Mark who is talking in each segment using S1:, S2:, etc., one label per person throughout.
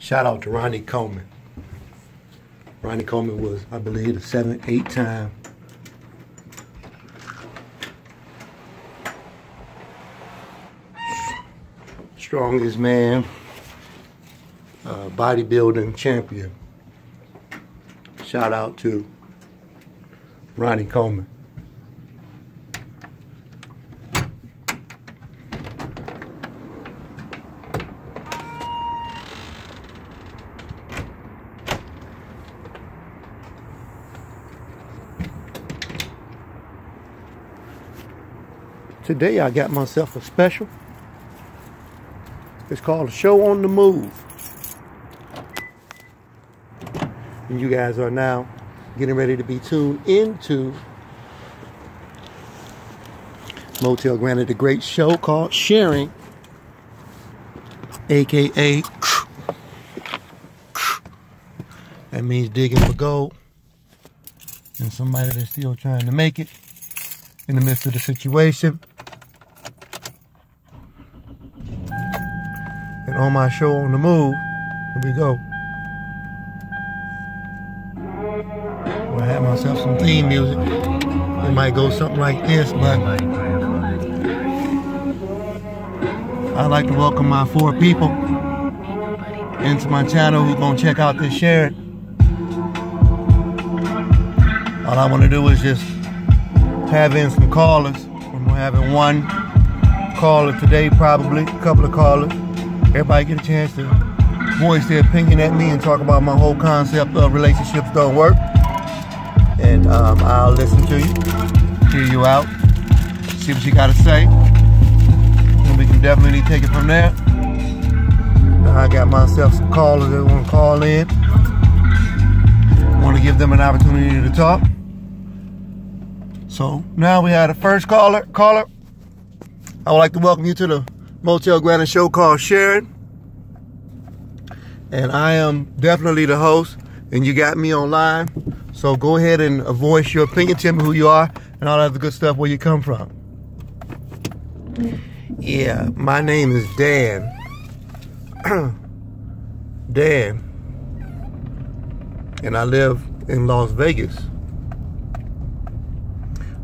S1: Shout out to Ronnie Coleman. Ronnie Coleman was, I believe, a 7, 8-time strongest man, bodybuilding champion. Shout out to Ronnie Coleman. Today I got myself a special. It's called a Show on the Move. And you guys are now getting ready to be tuned into Motell Granite, the great show called Sharing, aka that means digging for gold, and somebody that's still trying to make it in the midst of the situation. And on my show on the move, here we go. I have myself some theme music. It might go something like this, but I'd like to welcome my 4 people into my channel who's gonna check out this sharing. All I want to do is just have in some callers. I'm having 1 caller today, probably a couple of callers. Everybody get a chance to voice their opinion at me and talk about my whole concept of relationships don't work. And I'll listen to you, hear you out, see what you got to say, and we can definitely take it from there. Now I got myself some callers that want to call in. I want to give them an opportunity to talk. So now we have the first caller. I would like to welcome you to the Motell Granite show called Sharing. And I am definitely the host, and you got me online. So go ahead and voice your opinion, tell me who you are, and all that good stuff, where you come from. Yeah, my name is Dan. Dan. And I live in Las Vegas.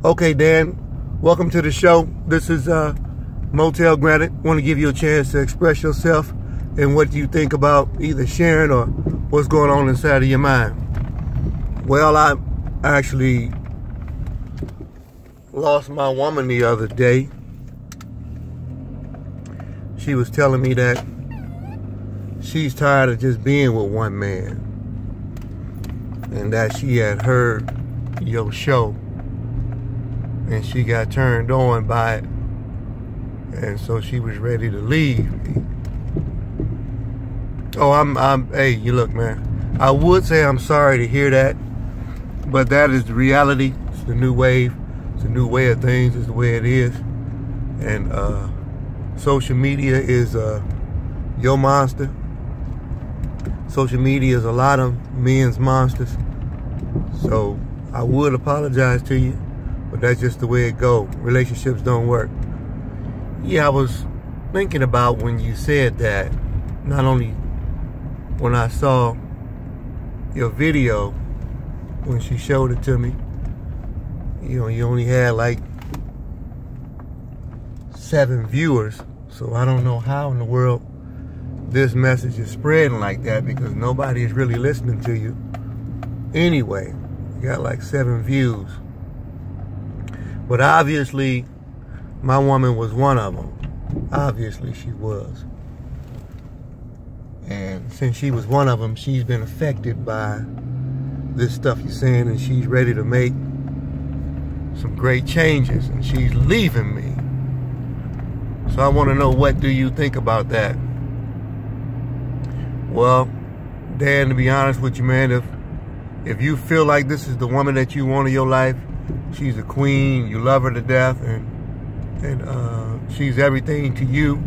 S1: Okay, Dan, welcome to the show. This is Motell Granite. Want to give you a chance to express yourself and what you think about either sharing or what's going on inside of your mind. Well, I actually lost my woman the other day. She was telling me that she's tired of just being with one man, and that she had heard your show and she got turned on by it, and so she was ready to leave me. Oh, hey, you look, man, I would say I'm sorry to hear that, but that is the reality. It's the new wave. It's a new way of things. It's the way it is. And social media is your monster. Social media is a lot of men's monsters. So I would apologize to you, but that's just the way it goes. Relationships don't work. Yeah, I was thinking about when you said that, not only when I saw your video, when she showed it to me, you know, you only had like 7 viewers. So I don't know how in the world this message is spreading like that, because nobody is really listening to you. Anyway, you got like 7 views. But obviously, my woman was one of them. Obviously, she was. And since she was one of them, she's been affected by this stuff you're saying, and she's ready to make some great changes, and she's leaving me. So I want to know, what do you think about that? Well, Dan, to be honest with you, man, if you feel like this is the woman that you want in your life, she's a queen, you love her to death, and she's everything to you,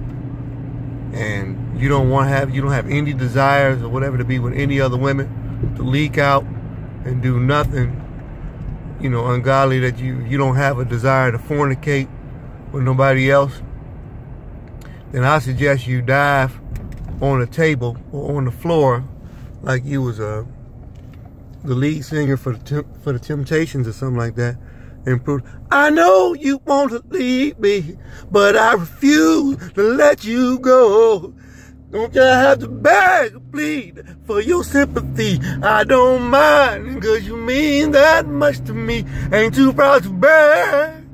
S1: and you don't have any desires or whatever to be with any other women, to leak out and do nothing, you know, ungodly, that you don't have a desire to fornicate with nobody else, then I suggest you dive on a table or on the floor like you was the lead singer for the Temptations or something like that, and prove, I know you want to leave me, but I refuse to let you go. Don't you have to beg or plead for your sympathy? I don't mind, cause you mean that much to me. Ain't too proud to beg.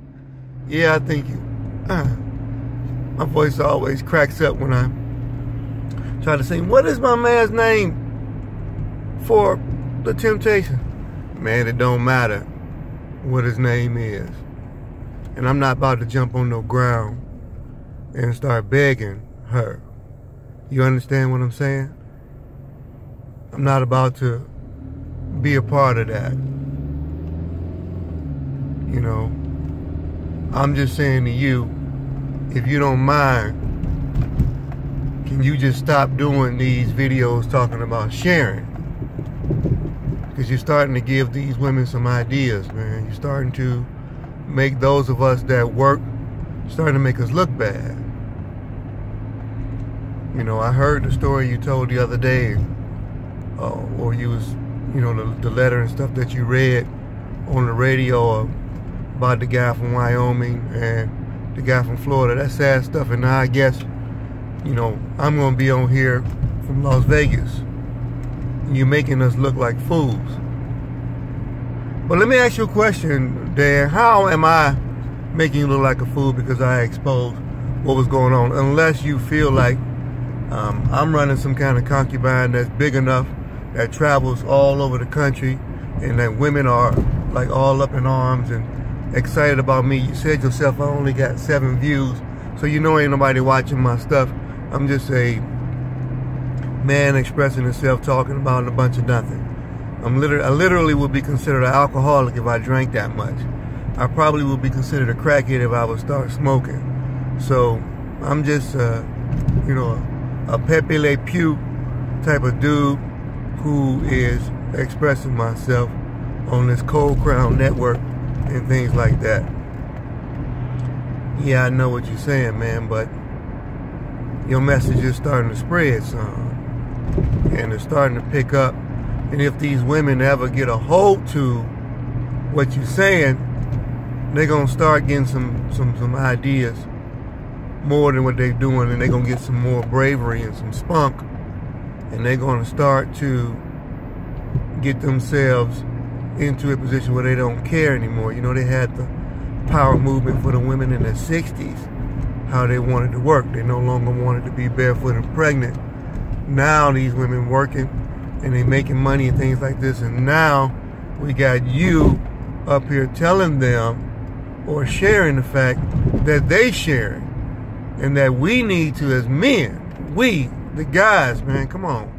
S1: Yeah, I think you. My voice always cracks up when I try to sing. What is my man's name for the Temptation? Man, it don't matter what his name is. And I'm not about to jump on no ground and start begging her. You understand what I'm saying? I'm not about to be a part of that. You know, I'm just saying to you, if you don't mind, can you just stop doing these videos talking about sharing? Because you're starting to give these women some ideas, man. You're starting to make those of us that work, starting to make us look bad. You know, I heard the story you told the other day, or you was, you know, the letter and stuff that you read on the radio about the guy from Wyoming and the guy from Florida. That's sad stuff. And now I guess, you know, I'm going to be on here from Las Vegas. You're making us look like fools. But let me ask you a question, Dan. How am I making you look like a fool because I exposed what was going on? Unless you feel like I'm running some kind of concubine that's big enough, that travels all over the country, and that women are like all up in arms and excited about me. You said yourself I only got 7 views, so you know ain't nobody watching my stuff. I'm just a man expressing himself, talking about a bunch of nothing. I literally would be considered an alcoholic if I drank that much. I probably would be considered a crackhead if I would start smoking. So I'm just you know, a Pepe Le Pew type of dude who is expressing myself on this Cold Crown Network and things like that. Yeah, I know what you're saying, man, but your message is starting to spread some, and it's starting to pick up. And if these women ever get a hold to what you're saying, they're gonna start getting some ideas more than what they're doing, and they're gonna get some more bravery and some spunk, and they're gonna start to get themselves into a position where they don't care anymore. You know, they had the power movement for the women in the 60s, how they wanted to work. They no longer wanted to be barefoot and pregnant. Now these women working and they making money and things like this, and now we got you up here telling them or sharing the fact that they sharing, and that we need to, as men, we, the guys, man, come on.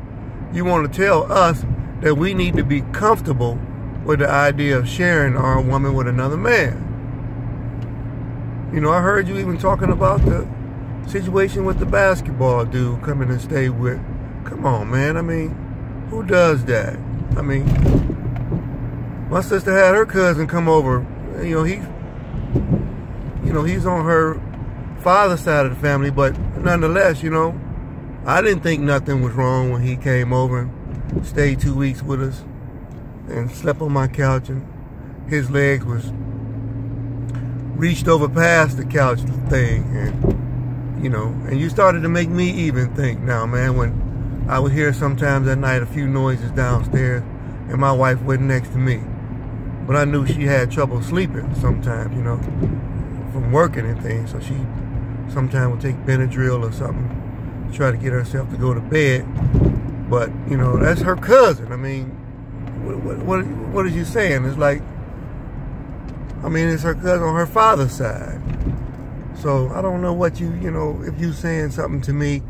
S1: You want to tell us that we need to be comfortable with the idea of sharing our woman with another man. You know, I heard you even talking about the situation with the basketball dude coming and stay with. Come on, man. I mean, who does that? I mean, my sister had her cousin come over. You know, he's on her father's side of the family, but nonetheless, you know, I didn't think nothing was wrong when he came over and stayed 2 weeks with us and slept on my couch, and his legs was reached over past the couch thing, and you know, and you started to make me even think now, man, when I would hear sometimes at night a few noises downstairs and my wife wasn't next to me, but I knew she had trouble sleeping sometimes, you know, from working and things, so she sometimes would take Benadryl or something to try to get herself to go to bed. But you know, that's her cousin. I mean, what is you saying? It's like, I mean, it's her cousin on her father's side. So I don't know what you know, if you saying something to me,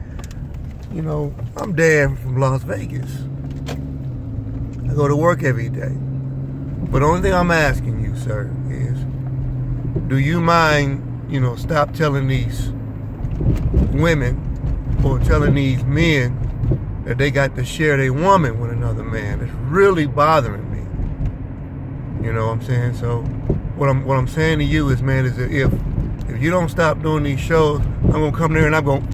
S1: you know, I'm Dan from Las Vegas. I go to work every day. But the only thing I'm asking you, sir, is, do you mind, you know, stop telling these women or telling these men that they got to share their woman with another man? It's really bothering me. You know what I'm saying? So what I'm saying to you is, man, is that if you don't stop doing these shows, I'm gonna come there and I'm gonna